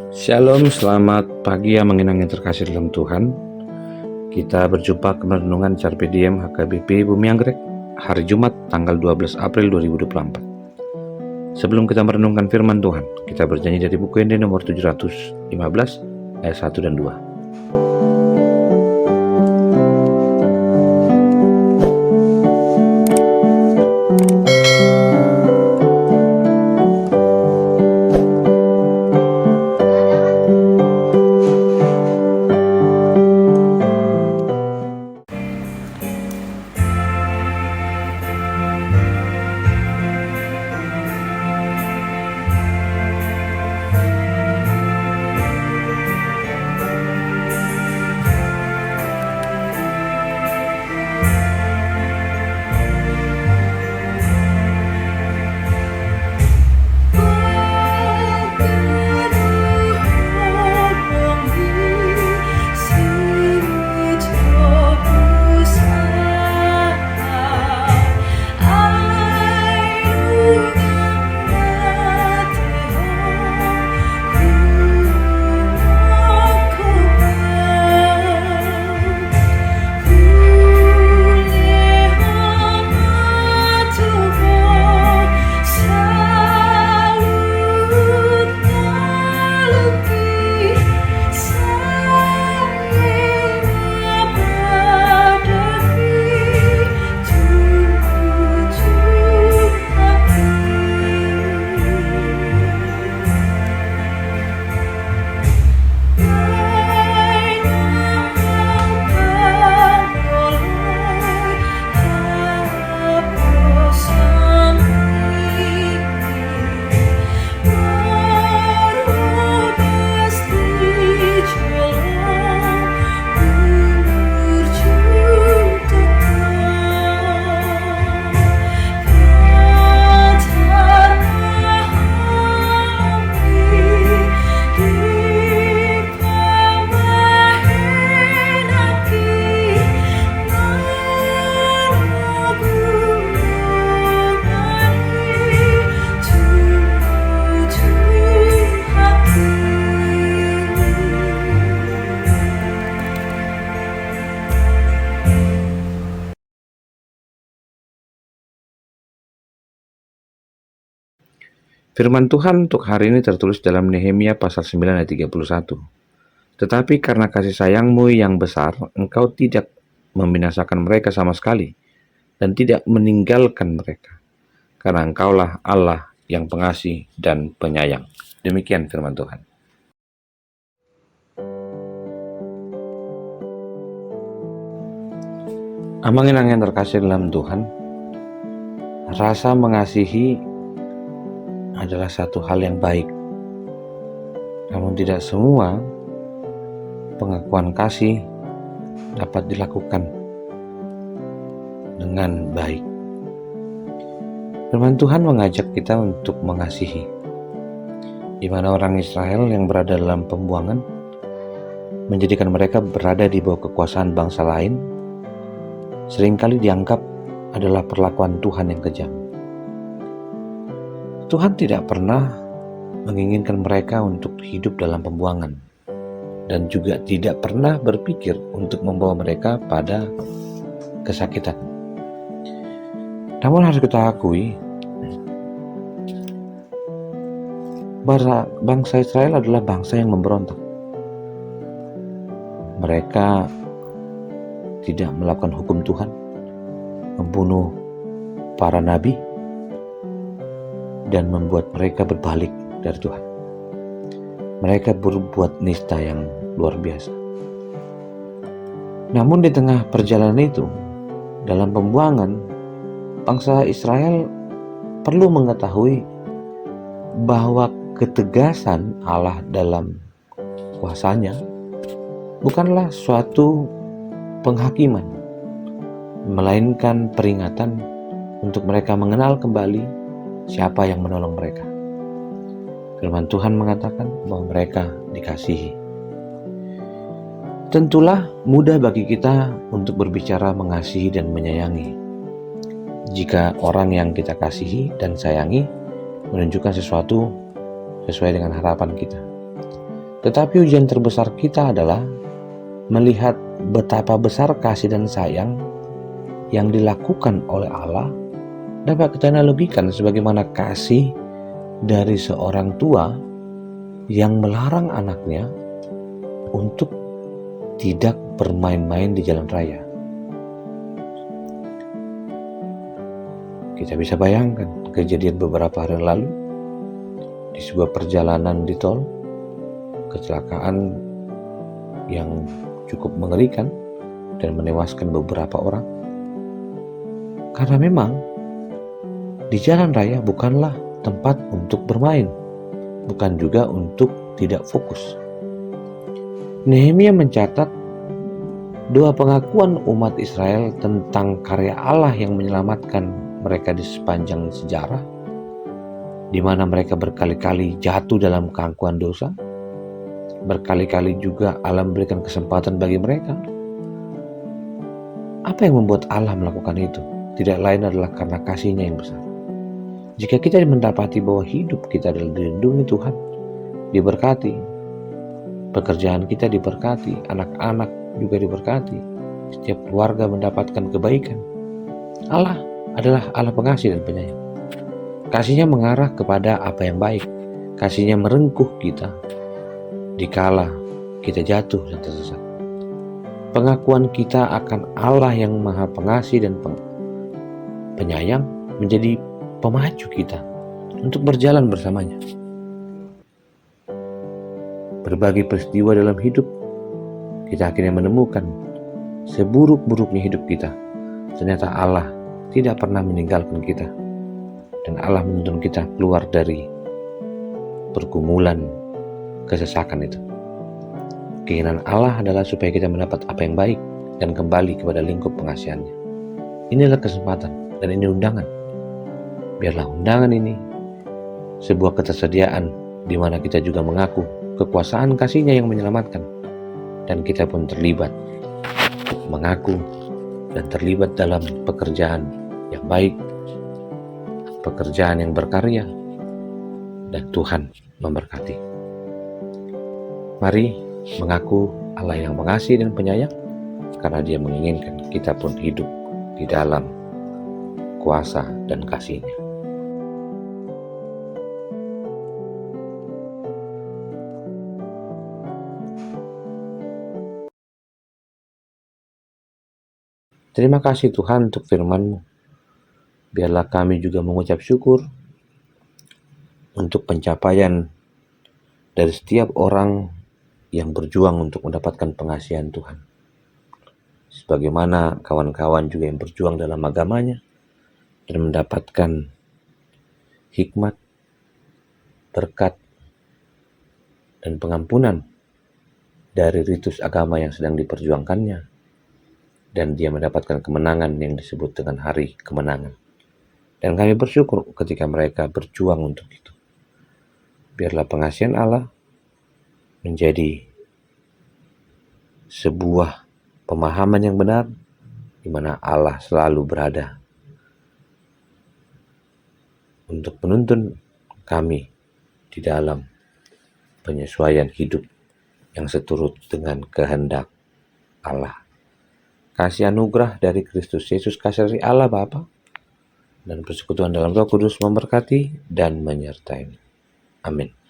Shalom, selamat pagi yang mengenang yang terkasih dalam Tuhan. Kita berjumpa ke Renungan Carpe Diem HKBP Bumi Anggrek, hari Jumat tanggal 12 April 2024. Sebelum kita merenungkan firman Tuhan, kita bernyanyi dari buku Ende nomor 715 ayat 1 dan 2. Firman Tuhan untuk hari ini tertulis dalam Nehemia pasal 9 ayat 31. Tetapi karena kasih sayangmu yang besar, engkau tidak membinasakan mereka sama sekali, dan tidak meninggalkan mereka. Karena engkaulah Allah yang pengasih dan penyayang. Demikian firman Tuhan. Amanginang yang terkasih dalam Tuhan, rasa mengasihi adalah satu hal yang baik. Namun tidak semua pengakuan kasih dapat dilakukan dengan baik. Firman Tuhan mengajak kita untuk mengasihi, di mana orang Israel yang berada dalam pembuangan menjadikan mereka berada di bawah kekuasaan bangsa lain, seringkali dianggap adalah perlakuan Tuhan yang kejam. Tuhan tidak pernah menginginkan mereka untuk hidup dalam pembuangan, dan juga tidak pernah berpikir untuk membawa mereka pada kesakitan. Namun harus kita akui, bangsa Israel adalah bangsa yang memberontak. Mereka tidak melakukan hukum Tuhan, membunuh para nabi, dan membuat mereka berbalik dari Tuhan. Mereka berbuat nista yang luar biasa. Namun di tengah perjalanan itu, dalam pembuangan, bangsa Israel perlu mengetahui bahwa ketegasan Allah dalam kuasanya bukanlah suatu penghakiman, melainkan peringatan untuk mereka mengenal kembali siapa yang menolong mereka. Firman Tuhan mengatakan bahwa mereka dikasihi. Tentulah mudah bagi kita untuk berbicara mengasihi dan menyayangi, jika orang yang kita kasihi dan sayangi menunjukkan sesuatu sesuai dengan harapan kita. Tetapi ujian terbesar kita adalah melihat betapa besar kasih dan sayang yang dilakukan oleh Allah dapat kita analogikan sebagaimana kasih dari seorang tua yang melarang anaknya untuk tidak bermain-main di jalan raya. Kita bisa bayangkan kejadian beberapa hari lalu di sebuah perjalanan di tol, kecelakaan yang cukup mengerikan dan menewaskan beberapa orang. Karena memang di jalan raya bukanlah tempat untuk bermain, bukan juga untuk tidak fokus. Nehemia mencatat dua pengakuan umat Israel tentang karya Allah yang menyelamatkan mereka di sepanjang sejarah, di mana mereka berkali-kali jatuh dalam keangkuhan dosa. Berkali-kali juga Allah memberikan kesempatan bagi mereka. Apa yang membuat Allah melakukan itu? Tidak lain adalah karena kasih-Nya yang besar. Jika kita mendapati bahwa hidup kita adalah dilindungi Tuhan, diberkati, pekerjaan kita diberkati, anak-anak juga diberkati, setiap keluarga mendapatkan kebaikan, Allah adalah Allah pengasih dan penyayang. Kasih-Nya mengarah kepada apa yang baik. Kasih-Nya merengkuh kita dikala kita jatuh dan tersesat. Pengakuan kita akan Allah yang Maha Pengasih dan Penyayang menjadi pemacu kita untuk berjalan bersamanya. Berbagai peristiwa dalam hidup, kita akhirnya menemukan seburuk-buruknya hidup kita, ternyata Allah tidak pernah meninggalkan kita, dan Allah menuntun kita keluar dari pergumulan kesesakan itu. Keinginan Allah adalah supaya kita mendapat apa yang baik dan kembali kepada lingkup pengasihan-Nya. Inilah kesempatan dan ini undangan. Biarlah undangan ini sebuah ketersediaan di mana kita juga mengaku kekuasaan kasih-Nya yang menyelamatkan, dan kita pun terlibat mengaku dan terlibat dalam pekerjaan yang baik, pekerjaan yang berkarya, dan Tuhan memberkati. Mari mengaku Allah yang mengasihi dan penyayang, karena Dia menginginkan kita pun hidup di dalam kuasa dan kasih-Nya. Terima kasih Tuhan untuk firman-Mu. Biarlah kami juga mengucap syukur untuk pencapaian dari setiap orang yang berjuang untuk mendapatkan pengasihan Tuhan. Sebagaimana kawan-kawan juga yang berjuang dalam agama-Nya dan mendapatkan hikmat, berkat, dan pengampunan dari ritus agama yang sedang diperjuangkannya, dan dia mendapatkan kemenangan yang disebut dengan hari kemenangan. Dan kami bersyukur ketika mereka berjuang untuk itu. Biarlah pengasihan Allah menjadi sebuah pemahaman yang benar, di mana Allah selalu berada untuk menuntun kami di dalam penyesuaian hidup yang seturut dengan kehendak Allah. Kasih anugerah dari Kristus Yesus, kasih dari Allah Bapa, dan persekutuan dalam Roh Kudus memberkati dan menyertai. Amin.